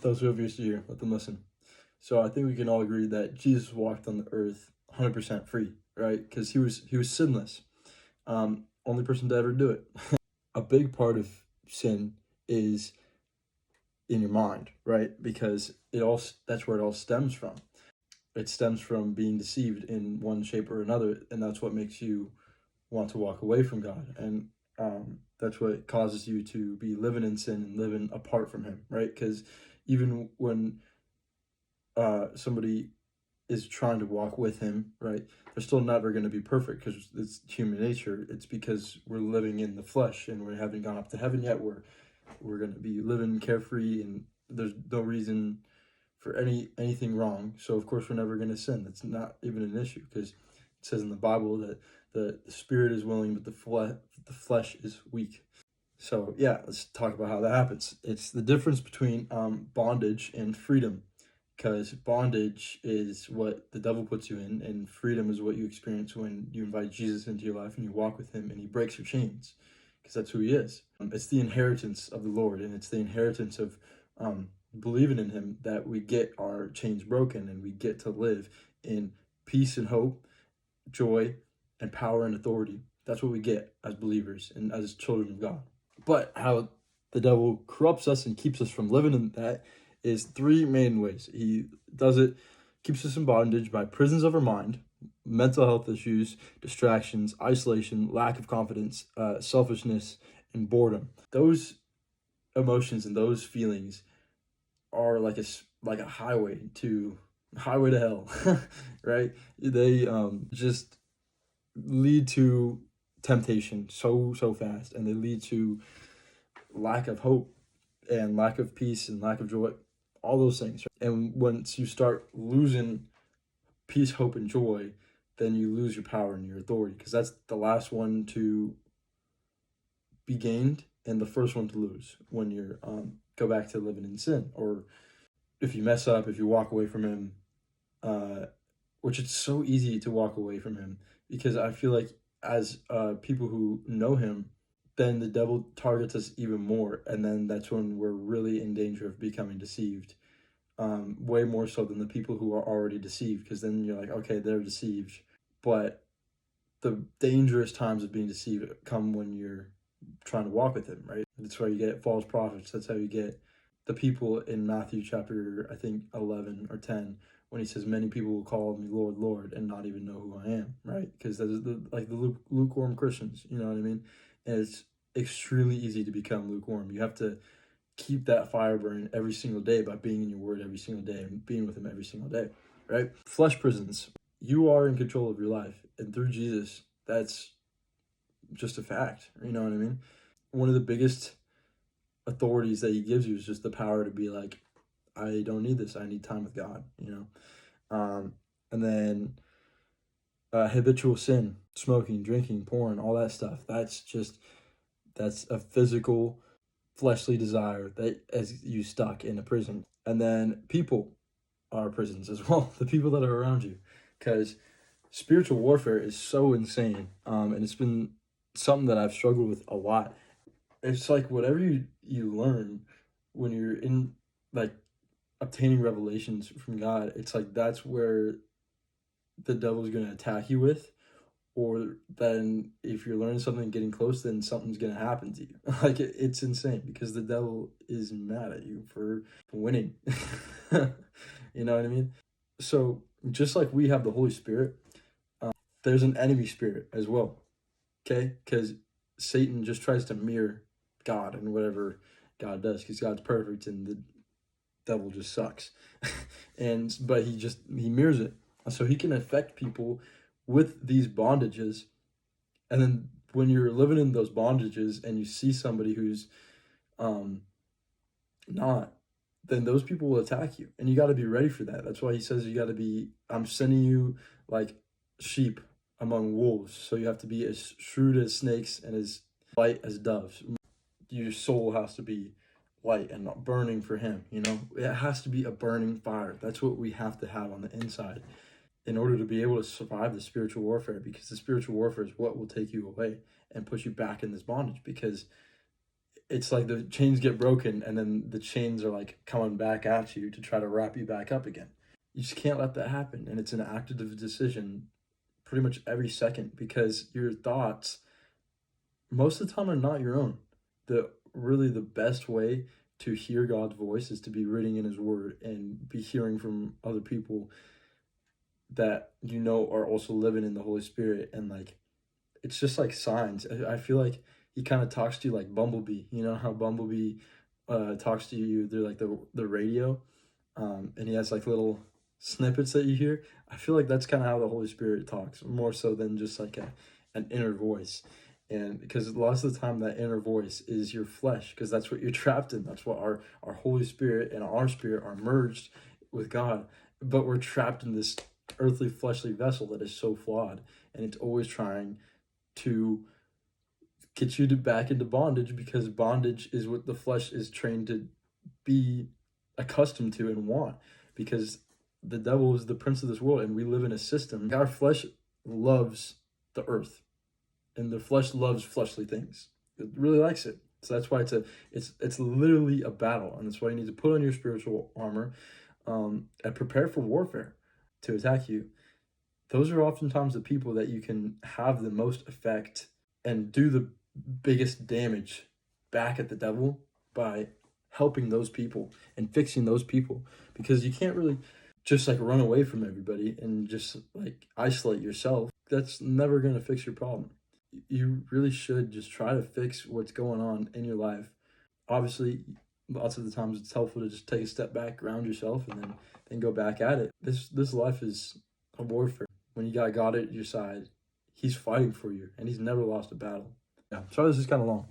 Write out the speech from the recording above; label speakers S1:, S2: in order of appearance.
S1: Those who have ears to hear, let them listen. So I think we can all agree that Jesus walked on the earth 100% free, right? Because he was sinless, only person to ever do it. A big part of sin is in your mind, right? Because that's where it all stems from. It stems from being deceived in one shape or another, and that's what makes you want to walk away from God, and that's what causes you to be living in sin and living apart from Him, right? Because even when somebody is trying to walk with Him, right, they're still never going to be perfect because it's human nature. It's because we're living in the flesh and we haven't gone up to heaven yet. We're going to be living carefree, and there's no reason for anything wrong. So of course we're never going to sin. That's not even an issue, because it says in the Bible that the spirit is willing, but the flesh is weak. So yeah, let's talk about how that happens. It's the difference between bondage and freedom, because bondage is what the devil puts you in, and freedom is what you experience when you invite Jesus into your life and you walk with Him and He breaks your chains, because that's who He is. It's the inheritance of the Lord, and it's the inheritance of believing in Him that we get our chains broken and we get to live in peace and hope, joy, and power and authority. That's what we get as believers and as children of God. But how the devil corrupts us and keeps us from living in that is three main ways. He does it, keeps us in bondage by prisons of our mind, mental health issues, distractions, isolation, lack of confidence, selfishness, and boredom. Those emotions and those feelings are like a highway to hell, right? They just lead to temptation so fast, and they lead to lack of hope and lack of peace and lack of joy, all those things. And once you start losing peace, hope, and joy, then you lose your power and your authority, because that's the last one to be gained and the first one to lose when you're go back to living in sin, or if you mess up, if you walk away from Him, which it's so easy to walk away from Him, because I feel like as people who know Him, then the devil targets us even more, and then that's when we're really in danger of becoming deceived, way more so than the people who are already deceived, because then you're like, okay, they're deceived, but the dangerous times of being deceived come when you're trying to walk with Him, right? That's why you get false prophets. That's how you get the people in Matthew chapter, I think, 11 or 10, when He says, many people will call me Lord, Lord, and not even know who I am, right? Because that is the lukewarm Christians, you know what I mean? And it's extremely easy to become lukewarm. You have to keep that fire burning every single day by being in your word every single day and being with Him every single day, right? Flesh prisons. You are in control of your life, and through Jesus, that's just a fact. You know what I mean? One of the biggest authorities that He gives you is just the power to be like, I don't need this. I need time with God, you know? And then habitual sin, smoking, drinking, porn, all that stuff. That's a physical, fleshly desire that has you stuck in a prison. And then people are prisons as well, the people that are around you, because spiritual warfare is so insane, and it's been something that I've struggled with a lot. It's like whatever you learn when you're in, like, obtaining revelations from God, it's like that's where the devil's going to attack you with, or then if you're learning something, getting close, then something's going to happen to you. Like, it's insane, because the devil is mad at you for winning. You know what I mean? So just like we have the Holy Spirit, there's an enemy spirit as well, okay? Because Satan just tries to mirror God and whatever God does, because God's perfect and the devil just sucks. But he mirrors it, so he can affect people with these bondages. And then when you're living in those bondages and you see somebody who's not, then those people will attack you, and you got to be ready for that. That's why He says you got to be, I'm sending you like sheep among wolves, so you have to be as shrewd as snakes and as light as doves. Your soul has to be light and not burning for Him, you know? It has to be a burning fire. That's what we have to have on the inside in order to be able to survive the spiritual warfare, because the spiritual warfare is what will take you away and put you back in this bondage, because it's like the chains get broken and then the chains are like coming back at you to try to wrap you back up again. You just can't let that happen. And it's an active decision pretty much every second, because your thoughts most of the time are not your own. The best way to hear God's voice is to be reading in his word and be hearing from other people that you know are also living in the Holy Spirit. And like, it's just like signs. I feel like he kind of talks to you like Bumblebee. You know how Bumblebee talks to you through like the radio, and he has like little snippets that you hear. I feel like that's kind of how the Holy Spirit talks, more so than just like an inner voice. And because lots of the time that inner voice is your flesh, because that's what you're trapped in. That's what our Holy Spirit and our spirit are merged with God, but we're trapped in this earthly fleshly vessel that is so flawed, and it's always trying to get you to back into bondage, because bondage is what the flesh is trained to be accustomed to and want, because the devil is the prince of this world and we live in a system. Our flesh loves the earth, and the flesh loves fleshly things. It really likes it. So that's why it's literally a battle, and that's why you need to put on your spiritual armor, and prepare for warfare to attack you. Those are oftentimes the people that you can have the most effect and do the biggest damage back at the devil by helping those people and fixing those people, because you can't really just like run away from everybody and just like isolate yourself. That's never going to fix your problem. You really should just try to fix what's going on in your life. Obviously, lots of the times it's helpful to just take a step back, ground yourself, and then go back at it. This life is a warfare. When you got God at your side, he's fighting for you, and he's never lost a battle. Yeah, sorry this is kind of long.